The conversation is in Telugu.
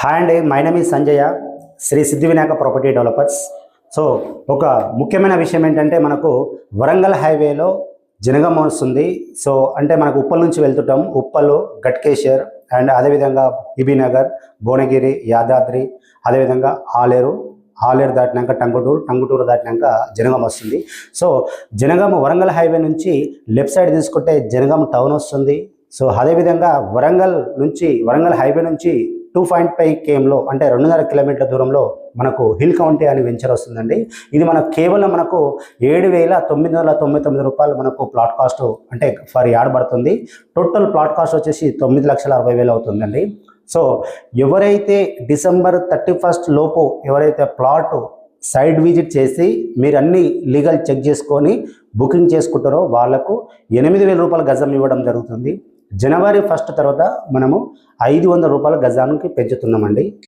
హాయ్ అండి, my name is Sanjaya, Shri Siddhi Vinayaka property developers. So ఒక ముఖ్యమైన విషయం ఏంటంటే మనకు వరంగల్ హైవేలో జనగామ వస్తుంది. సో అంటే మనకు ఉప్పల్ నుంచి వెళ్తుంటాం, ఉప్పల్, గట్కేశ్వర్ అండ్ అదేవిధంగా నగర్, భువనగిరి, యాదాద్రి, అదేవిధంగా ఆలేరు దాటినాక టంగుటూరు దాటినాక జనగామ వస్తుంది. సో జనగామ వరంగల్ హైవే నుంచి లెఫ్ట్ సైడ్ తీసుకుంటే జనగామ టౌన్ వస్తుంది. సో అదేవిధంగా వరంగల్ హైవే నుంచి 2.5 kmలో అంటే 2.5 కిలోమీటర్ల దూరంలో మనకు హిల్ కౌంటీ అని వెంచర్ వస్తుందండి. ఇది కేవలం మనకు 7,999 రూపాయలు మనకు ప్లాట్ కాస్ట్ అంటే ఫర్ యార్డ్ పడుతుంది. టోటల్ ప్లాట్ కాస్ట్ వచ్చేసి 9,60,000 అవుతుందండి. సో ఎవరైతే డిసెంబర్ 31 లోపు ఎవరైతే ప్లాట్ సైడ్ విజిట్ చేసి మీరు అన్ని లీగల్ చెక్ చేసుకొని బుకింగ్ చేసుకుంటారో వాళ్లకు 8,000 రూపాయల గజం ఇవ్వడం జరుగుతుంది. జనవరి 1 తర్వాత మనము 500 రూపాయల గజానికి పెంచుతున్నామండి.